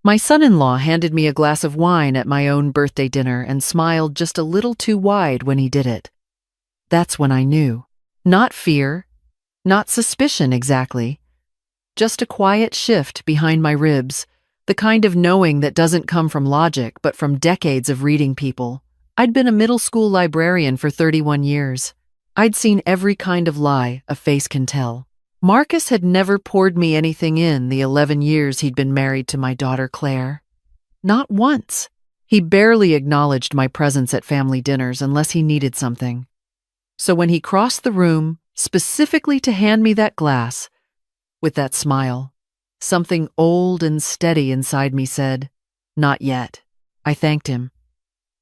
My son-in-law handed me a glass of wine at my own birthday dinner and smiled just a little too wide when he did it. That's when I knew. Not fear, not suspicion exactly, just a quiet shift behind my ribs, the kind of knowing that doesn't come from logic but from decades of reading people. I'd been a middle school librarian for 31 years. I'd seen every kind of lie a face can tell. Marcus had never poured me anything in the 11 years he'd been married to my daughter Claire. Not once. He barely acknowledged my presence at family dinners unless he needed something. So when he crossed the room, specifically to hand me that glass, with that smile, something old and steady inside me said, "Not yet." I thanked him.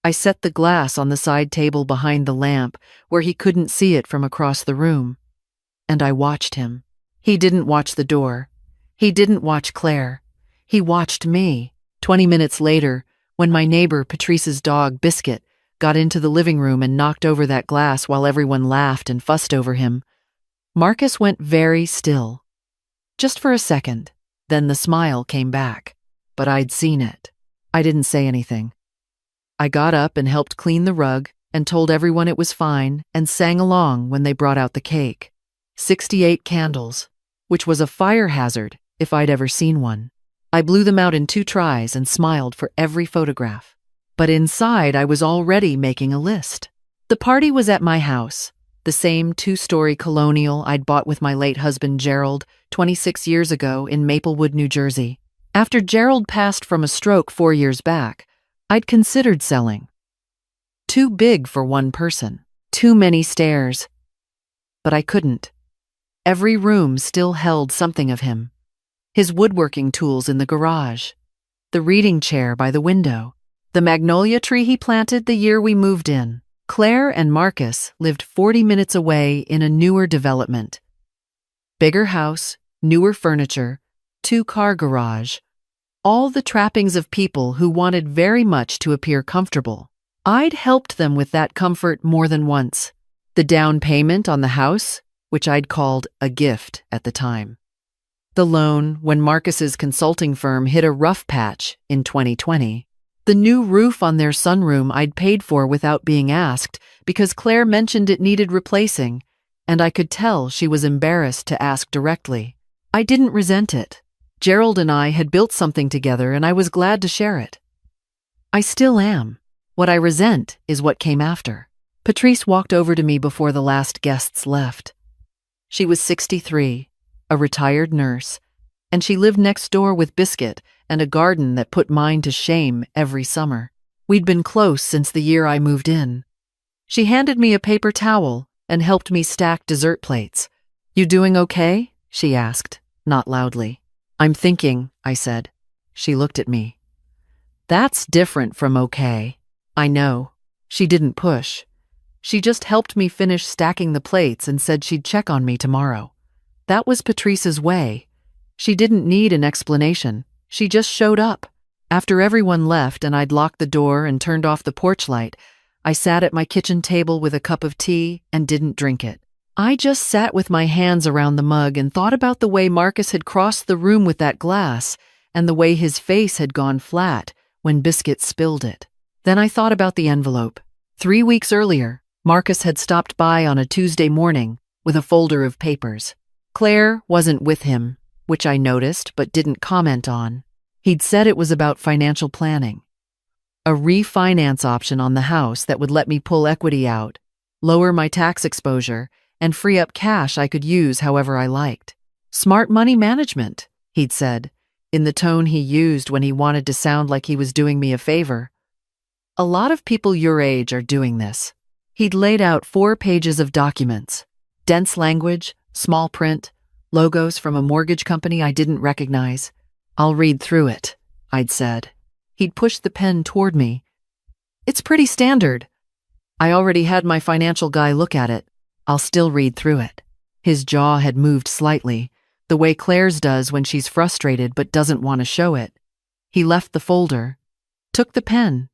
I set the glass on the side table behind the lamp where he couldn't see it from across the room. And I watched him. He didn't watch the door. He didn't watch Claire. He watched me. 20 minutes later, when my neighbor, Patrice's dog, Biscuit, got into the living room and knocked over that glass while everyone laughed and fussed over him, Marcus went very still. Just for a second, then the smile came back. But I'd seen it. I didn't say anything. I got up and helped clean the rug and told everyone it was fine and sang along when they brought out the cake. 68 candles, which was a fire hazard if I'd ever seen one. I blew them out in 2 tries and smiled for every photograph. But inside, I was already making a list. The party was at my house, the same 2-story colonial I'd bought with my late husband Gerald 26 years ago in Maplewood, New Jersey. After Gerald passed from a stroke 4 years back, I'd considered selling. Too big for one person, too many stairs. But I couldn't. Every room still held something of him. His woodworking tools in the garage, the reading chair by the window, the magnolia tree he planted the year we moved in. Claire and Marcus lived 40 minutes away in a newer development. Bigger house, newer furniture, 2-car garage, all the trappings of people who wanted very much to appear comfortable. I'd helped them with that comfort more than once. The down payment on the house, which I'd called a gift at the time. The loan when Marcus's consulting firm hit a rough patch in 2020. The new roof on their sunroom I'd paid for without being asked because Claire mentioned it needed replacing, and I could tell she was embarrassed to ask directly. I didn't resent it. Gerald and I had built something together and I was glad to share it. I still am. What I resent is what came after. Patrice walked over to me before the last guests left. She was 63, a retired nurse, and she lived next door with Biscuit and a garden that put mine to shame every summer. We'd been close since the year I moved in. She handed me a paper towel and helped me stack dessert plates. "You doing okay?" she asked, not loudly. "I'm thinking," I said. She looked at me. "That's different from okay." I know. She didn't push. She just helped me finish stacking the plates and said she'd check on me tomorrow. That was Patrice's way. She didn't need an explanation. She just showed up. After everyone left and I'd locked the door and turned off the porch light, I sat at my kitchen table with a cup of tea and didn't drink it. I just sat with my hands around the mug and thought about the way Marcus had crossed the room with that glass and the way his face had gone flat when Biscuit spilled it. Then I thought about the envelope. 3 weeks earlier, Marcus had stopped by on a Tuesday morning with a folder of papers. Claire wasn't with him, which I noticed but didn't comment on. He'd said it was about financial planning. A refinance option on the house that would let me pull equity out, lower my tax exposure, and free up cash I could use however I liked. Smart money management, he'd said, in the tone he used when he wanted to sound like he was doing me a favor. A lot of people your age are doing this. He'd laid out 4 pages of documents, dense language, small print, logos from a mortgage company I didn't recognize. "I'll read through it," I'd said. He'd pushed the pen toward me. "It's pretty standard. I already had my financial guy look at it. I'll still read through it." His jaw had moved slightly, the way Claire's does when she's frustrated but doesn't want to show it. He left the folder, took the pen,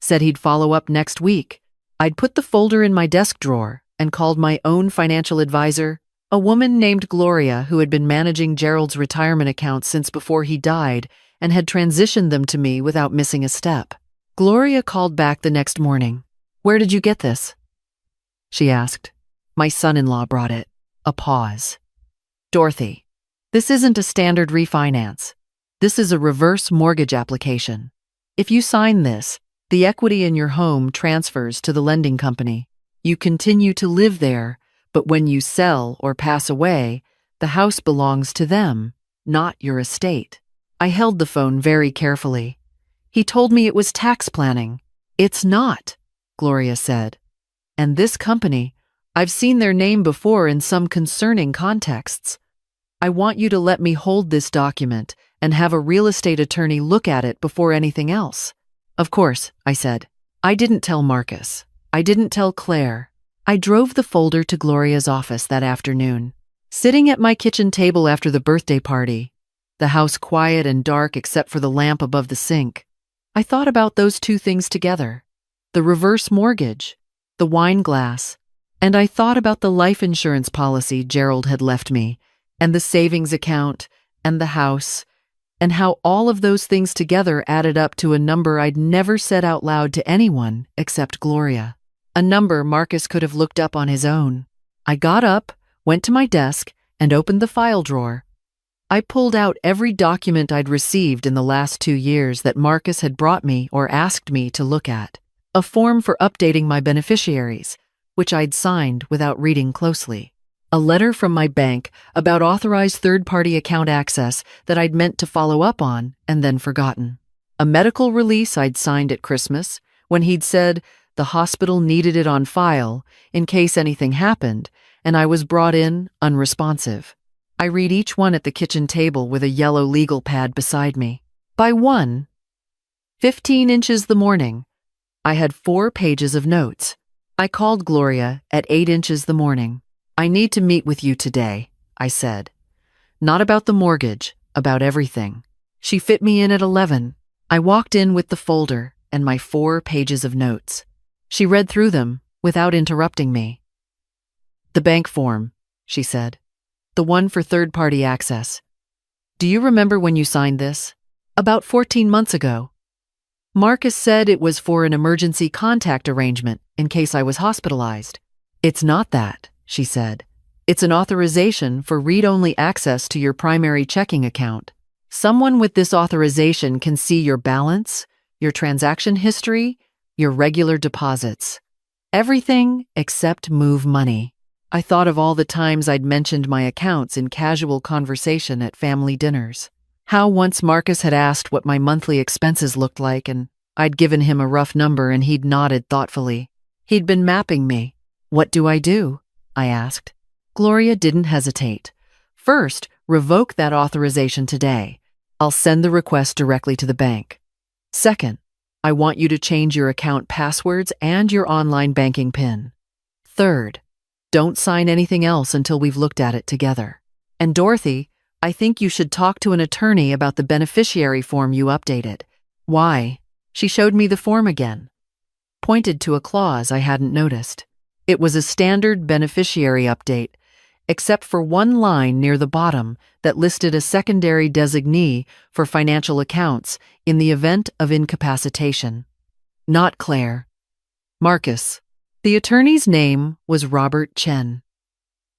said he'd follow up next week. I'd put the folder in my desk drawer and called my own financial advisor, a woman named Gloria who had been managing Gerald's retirement account since before he died and had transitioned them to me without missing a step. Gloria called back the next morning. "Where did you get this?" she asked. "My son-in-law brought it." A pause. "Dorothy, this isn't a standard refinance. This is a reverse mortgage application. If you sign this, the equity in your home transfers to the lending company. You continue to live there, but when you sell or pass away, the house belongs to them, not your estate." I held the phone very carefully. "He told me it was tax planning." "It's not," Gloria said. "And this company, I've seen their name before in some concerning contexts. I want you to let me hold this document and have a real estate attorney look at it before anything else." "Of course," I said. I didn't tell Marcus. I didn't tell Claire. I drove the folder to Gloria's office that afternoon. Sitting at my kitchen table after the birthday party, the house quiet and dark except for the lamp above the sink, I thought about those two things together: the reverse mortgage, the wine glass, and I thought about the life insurance policy Gerald had left me, and the savings account, and the house, and how all of those things together added up to a number I'd never said out loud to anyone except Gloria. A number Marcus could have looked up on his own. I got up, went to my desk, and opened the file drawer. I pulled out every document I'd received in the last 2 years that Marcus had brought me or asked me to look at. A form for updating my beneficiaries, which I'd signed without reading closely. A letter from my bank about authorized third-party account access that I'd meant to follow up on and then forgotten. A medical release I'd signed at Christmas when he'd said the hospital needed it on file in case anything happened, and I was brought in unresponsive. I read each one at the kitchen table with a yellow legal pad beside me. By 1:15 inches the morning, I had 4 pages of notes. I called Gloria at 8 inches the morning. "I need to meet with you today," I said. "Not about the mortgage, about everything." She fit me in at 11. I walked in with the folder and my 4 pages of notes. She read through them without interrupting me. "The bank form," she said. "The one for third-party access. Do you remember when you signed this?" "About 14 months ago. Marcus said it was for an emergency contact arrangement in case I was hospitalized." "It's not that," she said. "It's an authorization for read-only access to your primary checking account. Someone with this authorization can see your balance, your transaction history, your regular deposits. Everything except move money." I thought of all the times I'd mentioned my accounts in casual conversation at family dinners. How once Marcus had asked what my monthly expenses looked like, and I'd given him a rough number and he'd nodded thoughtfully. He'd been mapping me. "What do I do?" I asked. Gloria didn't hesitate. "First, revoke that authorization today. I'll send the request directly to the bank. Second, I want you to change your account passwords and your online banking PIN. Third, don't sign anything else until we've looked at it together. And Dorothy, I think you should talk to an attorney about the beneficiary form you updated." "Why?" She showed me the form again, pointed to a clause I hadn't noticed. It was a standard beneficiary update, except for one line near the bottom that listed a secondary designee for financial accounts in the event of incapacitation. Not Claire. Marcus. The attorney's name was Robert Chen.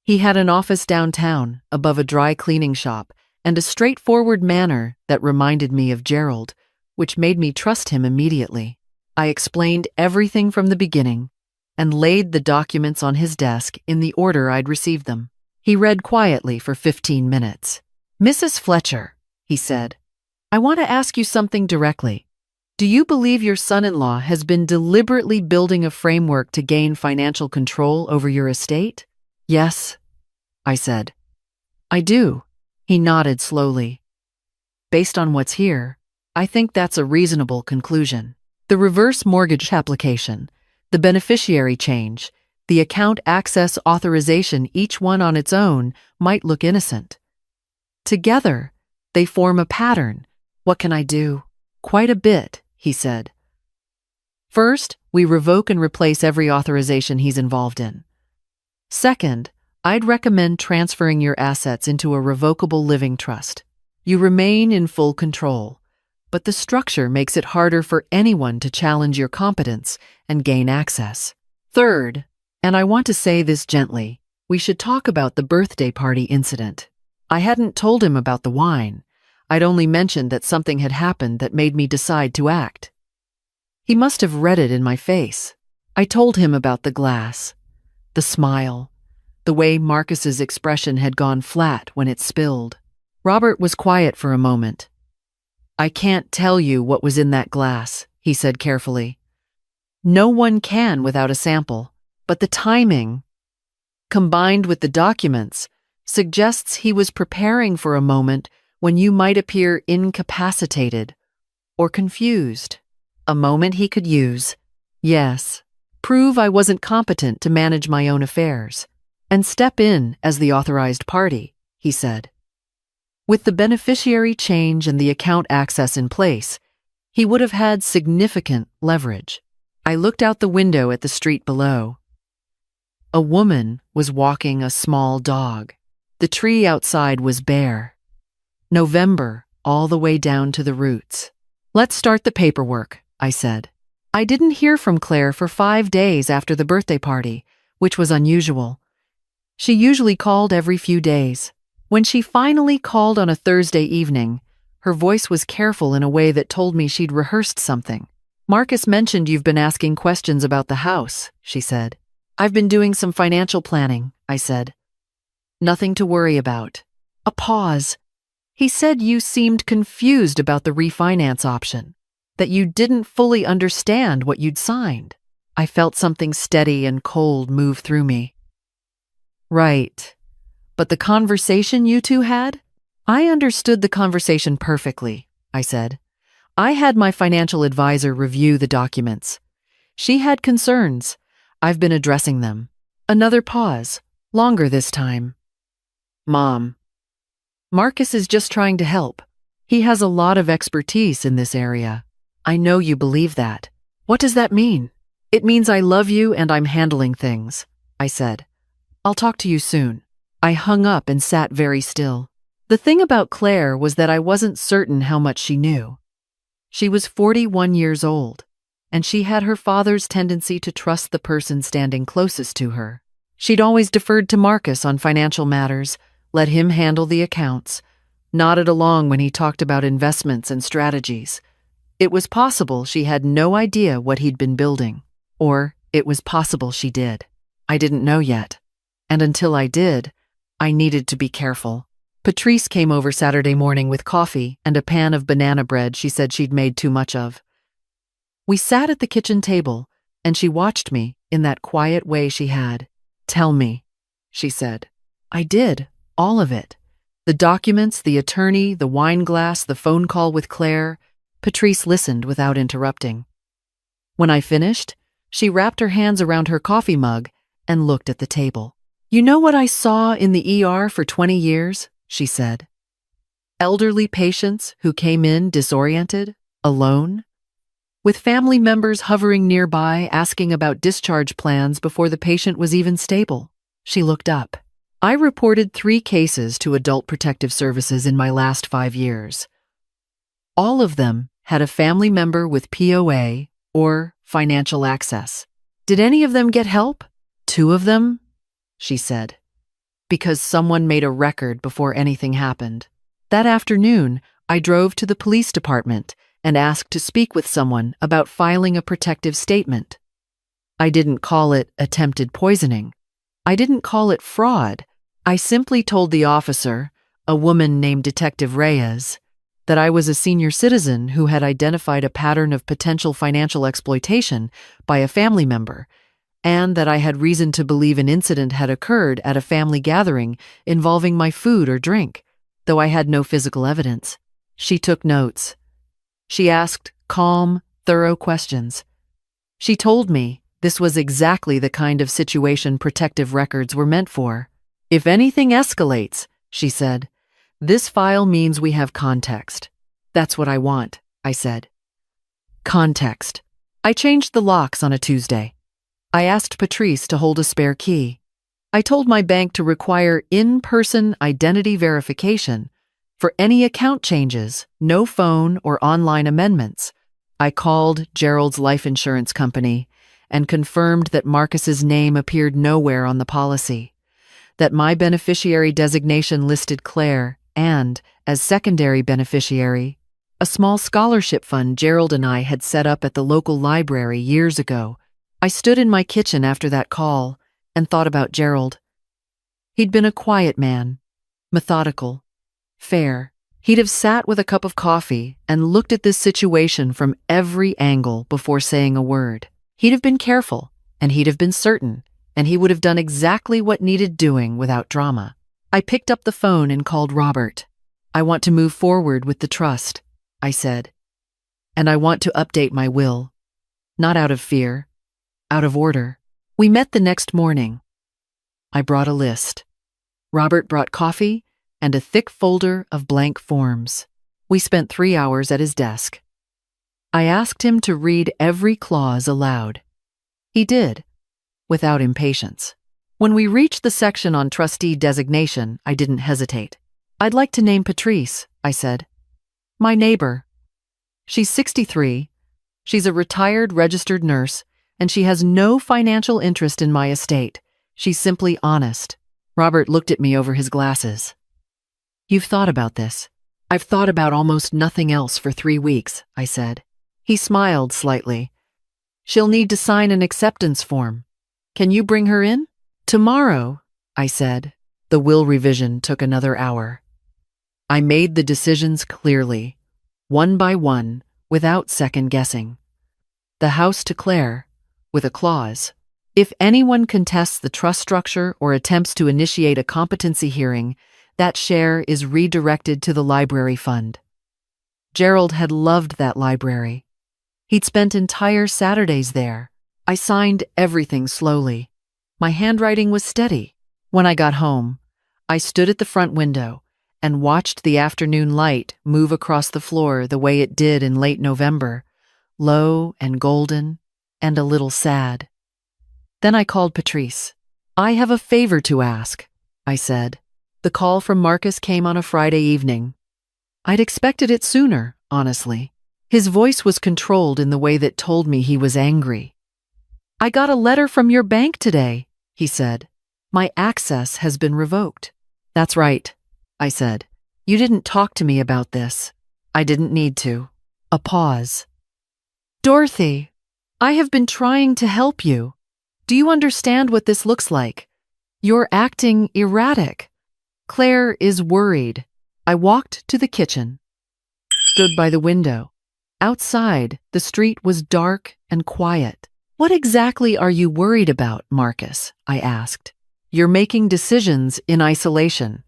He had an office downtown above a dry cleaning shop and a straightforward manner that reminded me of Gerald, which made me trust him immediately. I explained everything from the beginning and laid the documents on his desk in the order I'd received them. He read quietly for 15 minutes. "Mrs. Fletcher," he said, "I want to ask you something directly. Do you believe your son-in-law has been deliberately building a framework to gain financial control over your estate?" "Yes," I said. "I do." He nodded slowly. "Based on what's here, I think that's a reasonable conclusion. The reverse mortgage application, the beneficiary change, the account access authorization, each one on its own, might look innocent. Together, they form a pattern. What can I do?" "Quite a bit," he said. "First, we revoke and replace every authorization he's involved in. Second, I'd recommend transferring your assets into a revocable living trust. You remain in full control, but the structure makes it harder for anyone to challenge your competence and gain access. Third, and I want to say this gently, we should talk about the birthday party incident. I hadn't told him about the wine. I'd only mentioned that something had happened that made me decide to act. He must have read it in my face. I told him about the glass, the smile, the way Marcus's expression had gone flat when it spilled. Robert was quiet for a moment. "I can't tell you what was in that glass," he said carefully. "No one can without a sample, but the timing, combined with the documents, suggests he was preparing for a moment when you might appear incapacitated or confused. A moment he could use. Yes, prove I wasn't competent to manage my own affairs, and step in as the authorized party," he said. With the beneficiary change and the account access in place, he would have had significant leverage. I looked out the window at the street below. A woman was walking a small dog. The tree outside was bare. November, all the way down to the roots. "Let's start the paperwork," I said. I didn't hear from Claire for 5 days after the birthday party, which was unusual. She usually called every few days. When she finally called on a Thursday evening, her voice was careful in a way that told me she'd rehearsed something. "Marcus mentioned you've been asking questions about the house," she said. "I've been doing some financial planning," I said. "Nothing to worry about." A pause. "He said you seemed confused about the refinance option, that you didn't fully understand what you'd signed." I felt something steady and cold move through me. "Right. But the conversation you two had? I understood the conversation perfectly," I said. "I had my financial advisor review the documents. She had concerns. I've been addressing them." Another pause, longer this time. "Mom, Marcus is just trying to help. He has a lot of expertise in this area. I know you believe that. What does that mean?" "It means I love you and I'm handling things," I said. "I'll talk to you soon." I hung up and sat very still. The thing about Claire was that I wasn't certain how much she knew. She was 41 years old, and she had her father's tendency to trust the person standing closest to her. She'd always deferred to Marcus on financial matters, let him handle the accounts, nodded along when he talked about investments and strategies. It was possible she had no idea what he'd been building, or it was possible she did. I didn't know yet. And until I did, I needed to be careful. Patrice came over Saturday morning with coffee and a pan of banana bread she said she'd made too much of. We sat at the kitchen table, and she watched me in that quiet way she had. "Tell me," she said. I did, all of it. The documents, the attorney, the wine glass, the phone call with Claire. Patrice listened without interrupting. When I finished, she wrapped her hands around her coffee mug and looked at the table. "You know what I saw in the ER for 20 years?" she said. "Elderly patients who came in disoriented, alone, with family members hovering nearby asking about discharge plans before the patient was even stable." She looked up. "I reported 3 cases to Adult Protective Services in my last 5 years. All of them had a family member with POA or financial access. Did any of them get help? 2 of them?" she said. "Because someone made a record before anything happened. That afternoon, I drove to the police department and asked to speak with someone about filing a protective statement. I didn't call it attempted poisoning. I didn't call it fraud. I simply told the officer, a woman named Detective Reyes, that I was a senior citizen who had identified a pattern of potential financial exploitation by a family member, and that I had reason to believe an incident had occurred at a family gathering involving my food or drink, though I had no physical evidence." She took notes. She asked calm, thorough questions. She told me this was exactly the kind of situation protective records were meant for. "If anything escalates," she said, "this file means we have context." "That's what I want," I said. Context. I changed the locks on a Tuesday. I asked Patrice to hold a spare key. I told my bank to require in-person identity verification For any account changes, no phone or online amendments. I called Gerald's life insurance company and confirmed that Marcus's name appeared nowhere on the policy, that my beneficiary designation listed Claire and, as secondary beneficiary, a small scholarship fund Gerald and I had set up at the local library years ago. I stood in my kitchen after that call and thought about Gerald. He'd been a quiet man, methodical, fair. He'd have sat with a cup of coffee and looked at this situation from every angle before saying a word. He'd have been careful, and he'd have been certain, and he would have done exactly what needed doing without drama. I picked up the phone and called Robert. I want to move forward with the trust, I said. And I want to update my will. Not out of fear, out of order. We met the next morning. I brought a list. Robert brought coffee and a thick folder of blank forms. We spent 3 hours at his desk. I asked him to read every clause aloud. He did, without impatience. When we reached the section on trustee designation, I didn't hesitate. I'd like to name Patrice, I said. My neighbor. She's 63, she's a retired registered nurse, and she has no financial interest in my estate. She's simply honest. Robert looked at me over his glasses. You've thought about this. I've thought about almost nothing else for 3 weeks, I said. He smiled slightly. She'll need to sign an acceptance form. Can you bring her in? Tomorrow, I said. The will revision took another hour. I made the decisions clearly, one by one, without second guessing. The house to Claire, with a clause. If anyone contests the trust structure or attempts to initiate a competency hearing, that share is redirected to the library fund. Gerald had loved that library. He'd spent entire Saturdays there. I signed everything slowly. My handwriting was steady. When I got home, I stood at the front window and watched the afternoon light move across the floor the way it did in late November, low and golden and a little sad. Then I called Patrice. I have a favor to ask, I said. The call from Marcus came on a Friday evening. I'd expected it sooner, honestly. His voice was controlled in the way that told me he was angry. I got a letter from your bank today, he said. My access has been revoked. That's right, I said. You didn't talk to me about this. I didn't need to. A pause. Dorothy, I have been trying to help you. Do you understand what this looks like? You're acting erratic. Claire is worried. I walked to the kitchen, stood by the window. Outside, the street was dark and quiet. What exactly are you worried about, Marcus? I asked. You're making decisions in isolation.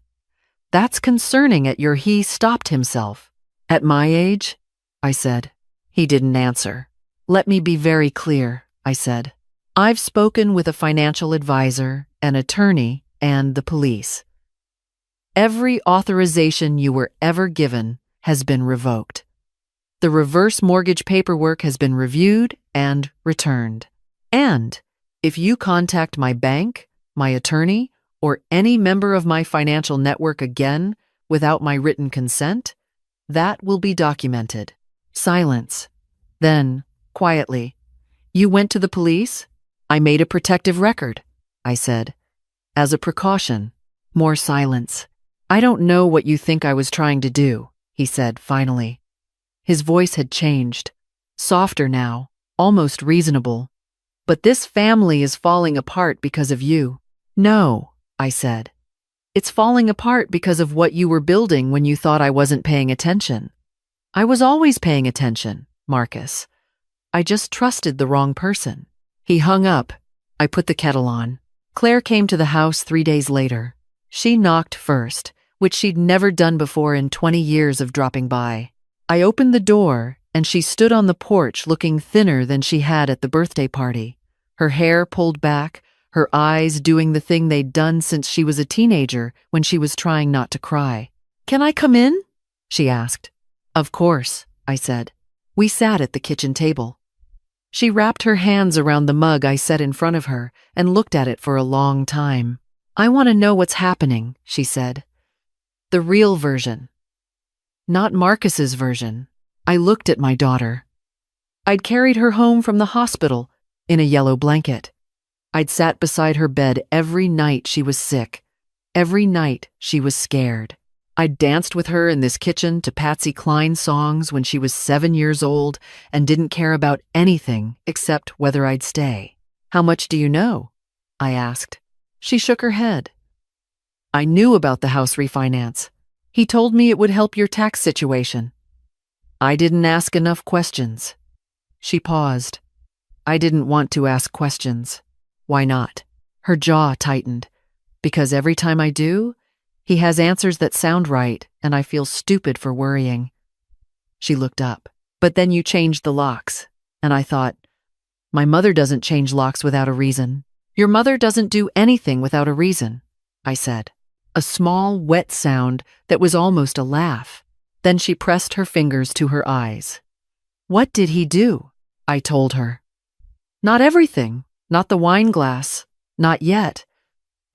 That's concerning at your he stopped himself. At my age? I said. He didn't answer. Let me be very clear, I said. I've spoken with a financial advisor, an attorney, and the police. Every authorization you were ever given has been revoked. The reverse mortgage paperwork has been reviewed and returned. And if you contact my bank, my attorney, or any member of my financial network again without my written consent, that will be documented. Silence. Then, quietly, you went to the police? I made a protective record, I said. As a precaution. More silence. I don't know what you think I was trying to do, he said finally. His voice had changed. Softer now, almost reasonable. But this family is falling apart because of you. No, I said. It's falling apart because of what you were building when you thought I wasn't paying attention. I was always paying attention, Marcus. I just trusted the wrong person. He hung up. I put the kettle on. Claire came to the house 3 days later. She knocked first, which she'd never done before in 20 years of dropping by. I opened the door, and she stood on the porch looking thinner than she had at the birthday party. Her hair pulled back, her eyes doing the thing they'd done since she was a teenager when she was trying not to cry. Can I come in? She asked. Of course, I said. We sat at the kitchen table. She wrapped her hands around the mug I set in front of her and looked at it for a long time. I want to know what's happening, she said. The real version. not Marcus's version. I looked at my daughter. I'd carried her home from the hospital in a yellow blanket. I'd sat beside her bed every night she was sick, every night she was scared. I'd danced with her in this kitchen to Patsy Cline songs when she was 7 years old and didn't care about anything except whether I'd stay. "How much do you know?" I asked. She shook her head. "I knew about the house refinance. He told me it would help your tax situation." I didn't ask enough questions. She paused. I didn't want to ask questions. Why not? Her jaw tightened. Because every time I do, he has answers that sound right, and I feel stupid for worrying. She looked up. "But then you changed the locks." And I thought, my mother doesn't change locks without a reason. "Your mother doesn't do anything without a reason," I said. A small, wet sound that was almost a laugh. Then she pressed her fingers to her eyes. "What did he do?" I told her. "Not everything, not the wine glass, not yet,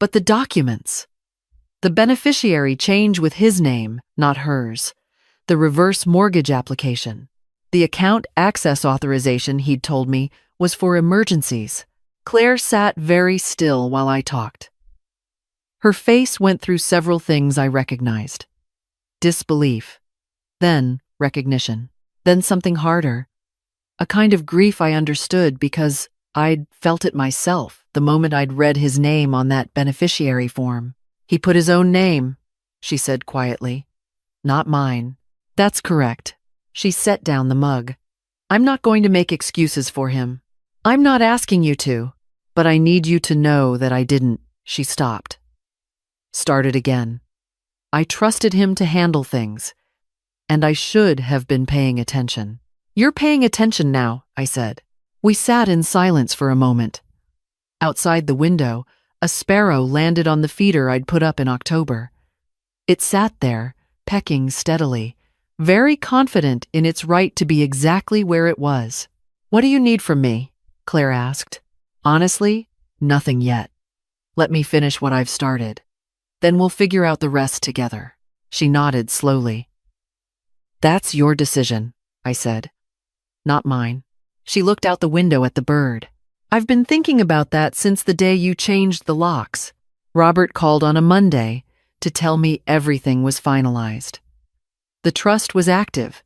but the documents. The beneficiary change with his name, not hers. The reverse mortgage application. The account access authorization he'd told me was for emergencies." Claire sat very still while I talked. Her face went through several things I recognized. Disbelief. Then recognition. Then something harder. A kind of grief I understood because I'd felt it myself the moment I'd read his name on that beneficiary form. "He put his own name," she said quietly. "Not mine." "That's correct." She set down the mug. "I'm not going to make excuses for him. I'm not asking you to, but I need you to know that I didn't." She stopped. Started again. "I trusted him to handle things, and I should have been paying attention." "You're paying attention now," I said. We sat in silence for a moment. Outside the window, a sparrow landed on the feeder I'd put up in October. It sat there, pecking steadily, very confident in its right to be exactly where it was. "What do you need from me?" Claire asked. "Honestly, nothing yet. Let me finish what I've started. Then we'll figure out the rest together." She nodded slowly. "That's your decision," I said. "Not mine." She looked out the window at the bird. "I've been thinking about that since the day you changed the locks. Robert called on a Monday to tell me everything was finalized. The trust was active.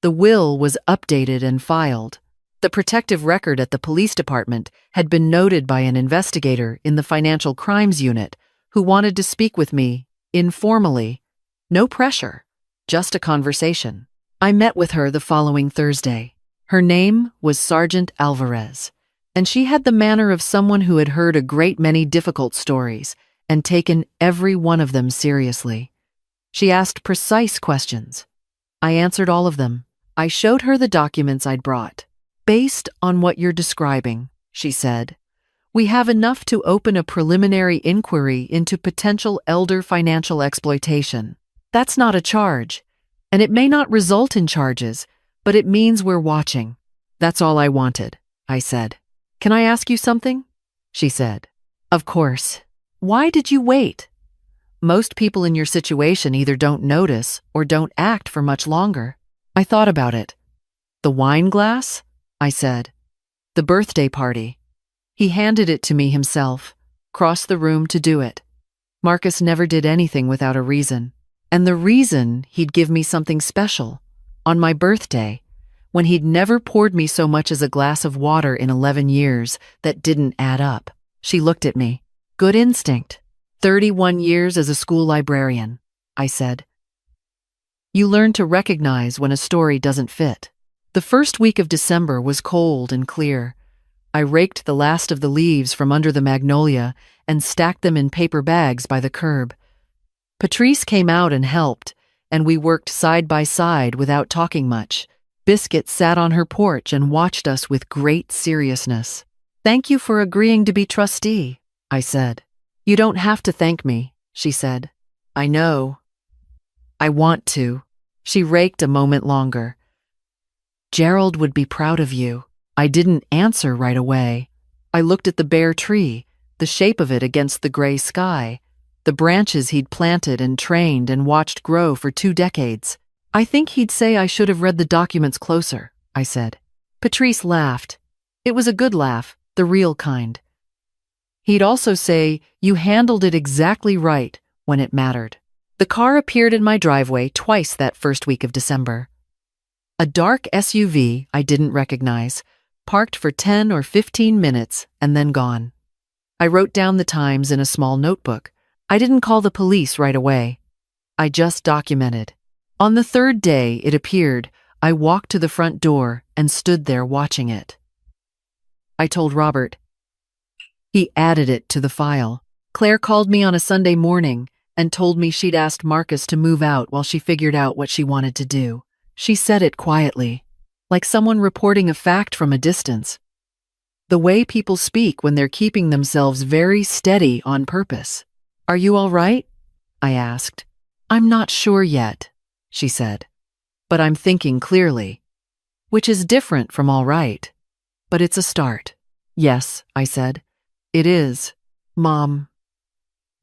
The will was updated and filed. The protective record at the police department had been noted by an investigator in the financial crimes unit who wanted to speak with me informally. No pressure, just a conversation. I met with her the following Thursday. Her name was Sergeant Alvarez, and she had the manner of someone who had heard a great many difficult stories and taken every one of them seriously. She asked precise questions. I answered all of them. I showed her the documents I'd brought. "Based on what you're describing," she said, "we have enough to open a preliminary inquiry into potential elder financial exploitation. That's not a charge, and it may not result in charges, but it means we're watching." "That's all I wanted," I said. "Can I ask you something?" she said. "Of course. Why did you wait? Most people in your situation either don't notice or don't act for much longer." I thought about it. "The wine glass?" I said. "The birthday party." He handed it to me himself, crossed the room to do it. Marcus never did anything without a reason. And the reason he'd give me something special, on my birthday, when he'd never poured me so much as a glass of water in 11 years, that didn't add up. She looked at me. "Good instinct. 31 years as a school librarian," I said. "You learn to recognize when a story doesn't fit." The first week of December was cold and clear. I raked the last of the leaves from under the magnolia and stacked them in paper bags by the curb. Patrice came out and helped, and we worked side by side without talking much. Biscuit sat on her porch and watched us with great seriousness. "Thank you for agreeing to be trustee," I said. "You don't have to thank me," she said. "I know. I want to." She raked a moment longer. "Gerald would be proud of you." I didn't answer right away. I looked at the bare tree, the shape of it against the gray sky, the branches he'd planted and trained and watched grow for 2 decades. I think he'd say I should have read the documents closer, I said. Patrice laughed. It was a good laugh, the real kind. He'd also say, you handled it exactly right when it mattered. The car appeared in my driveway twice that first week of December. A dark SUV I didn't recognize, parked for 10 or 15 minutes and then gone. I wrote down the times in a small notebook. I didn't call the police right away. I just documented. On the third day it appeared, I walked to the front door and stood there watching it. I told Robert. He added it to the file. Claire called me on a Sunday morning and told me she'd asked Marcus to move out while she figured out what she wanted to do. She said it quietly, like someone reporting a fact from a distance. The way people speak when they're keeping themselves very steady on purpose. Are you all right? I asked. I'm not sure yet, she said. But I'm thinking clearly. Which is different from all right. But it's a start. Yes, I said. It is, Mom.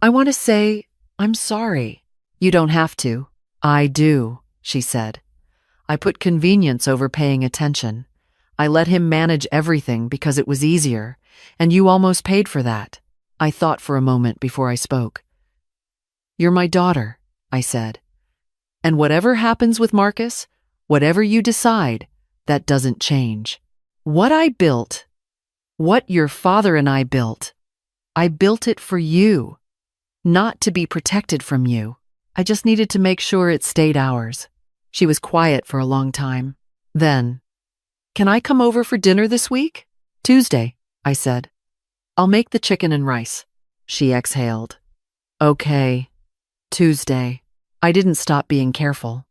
I want to say, I'm sorry. You don't have to. I do, she said. I put convenience over paying attention. I let him manage everything because it was easier, and you almost paid for that. I thought for a moment before I spoke. You're my daughter, I said. And whatever happens with Marcus, whatever you decide, that doesn't change. What I built, what your father and I built it for you, not to be protected from you. I just needed to make sure it stayed ours. She was quiet for a long time. Then, can I come over for dinner this week? Tuesday, I said. I'll make the chicken and rice. She exhaled. Okay, Tuesday. I didn't stop being careful.